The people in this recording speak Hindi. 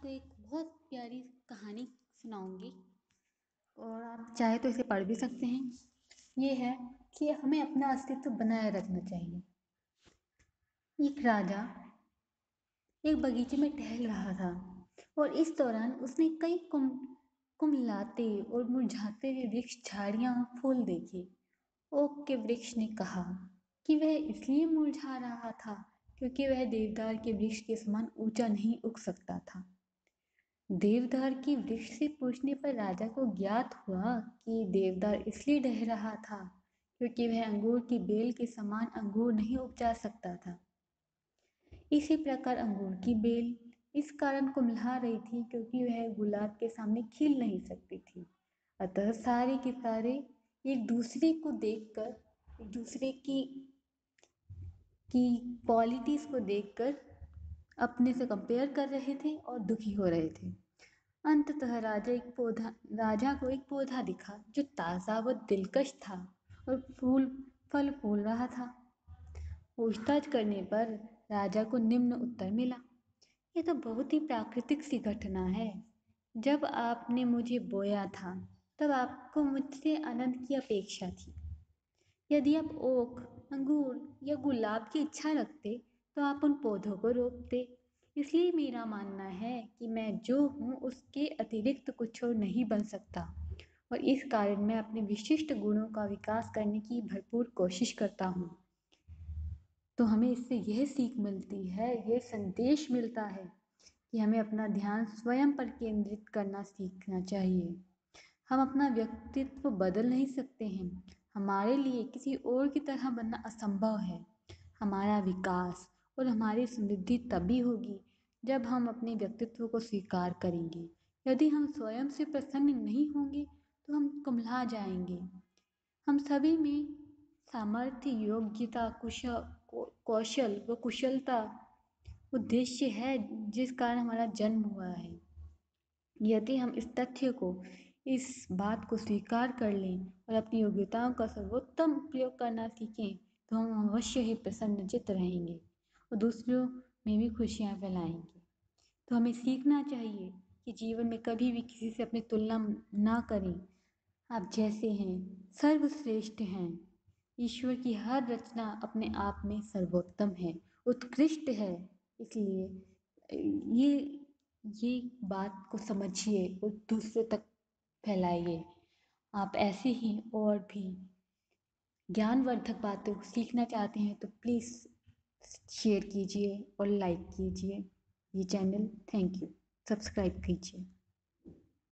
आपको एक बहुत प्यारी कहानी सुनाऊंगी और आप चाहे तो इसे पढ़ भी सकते हैं। ये है कि हमें अपना अस्तित्व बनाए रखना चाहिए। एक राजा एक बगीचे में टहल रहा था और इस दौरान उसने कई कुमलाते और मुरझाते हुए वृक्ष, झाड़ियां और फूल देखे। ओक के वृक्ष ने कहा कि वह इसलिए मुरझा रहा था क्योंकि वह देवदार के वृक्ष के समान ऊंचा नहीं उग सकता था। देवदार की वृक्ष से पूछने पर राजा को ज्ञात हुआ कि देवदार इसलिए ढह रहा था क्योंकि वह अंगूर की बेल के समान अंगूर नहीं उपजा सकता था। इसी प्रकार अंगूर की बेल इस कारण कुम्हला रही थी क्योंकि वह गुलाब के सामने खिल नहीं सकती थी। अतः सारे के सारे एक दूसरे को देखकर, एक दूसरे की क्वालिटीज को देखकर अपने से कंपेयर कर रहे थे और दुखी हो रहे थे। अंततः राजा को एक पौधा दिखा जो ताज़ा व दिलकश था और फल फूल रहा था। पूछताछ करने पर राजा को निम्न उत्तर मिला। यह तो बहुत ही प्राकृतिक सी घटना है। जब आपने मुझे बोया था तब आपको मुझसे आनंद की अपेक्षा थी। यदि आप ओक, अंगूर या गुलाब की इच्छा रखते तो आप उन पौधों को रोपते। इसलिए मेरा मानना है कि मैं जो हूँ उसके अतिरिक्त कुछ और नहीं बन सकता और इस कारण मैं अपने विशिष्ट गुणों का विकास करने की भरपूर कोशिश करता हूँ। तो हमें इससे यह सीख मिलती है, यह संदेश मिलता है कि हमें अपना ध्यान स्वयं पर केंद्रित करना सीखना चाहिए। हम अपना व्यक्तित्व बदल नहीं सकते हैं। हमारे लिए किसी और की तरह बनना असंभव है। हमारा विकास और हमारी समृद्धि तभी होगी जब हम अपने व्यक्तित्व को स्वीकार करेंगे। यदि हम स्वयं से प्रसन्न नहीं होंगे तो हम कुम्हला जाएंगे। हम सभी में सामर्थ्य, योग्यता, कौशल व कुशलता उद्देश्य है जिस कारण हमारा जन्म हुआ है। यदि हम इस तथ्य को, इस बात को स्वीकार कर लें और अपनी योग्यताओं का सर्वोत्तम प्रयोग करना सीखें तो हम अवश्य ही प्रसन्नचित्त रहेंगे और दूसरों में भी खुशियाँ फैलाएंगे। तो हमें सीखना चाहिए कि जीवन में कभी भी किसी से अपनी तुलना ना करें। आप जैसे हैं सर्वश्रेष्ठ हैं। ईश्वर की हर रचना अपने आप में सर्वोत्तम है, उत्कृष्ट है। इसलिए ये बात को समझिए और दूसरों तक फैलाइए। आप ऐसे ही और भी ज्ञानवर्धक बातें सीखना चाहते हैं तो प्लीज़ शेयर कीजिए और लाइक कीजिए ये चैनल। Thank you. सब्सक्राइब कीजिए।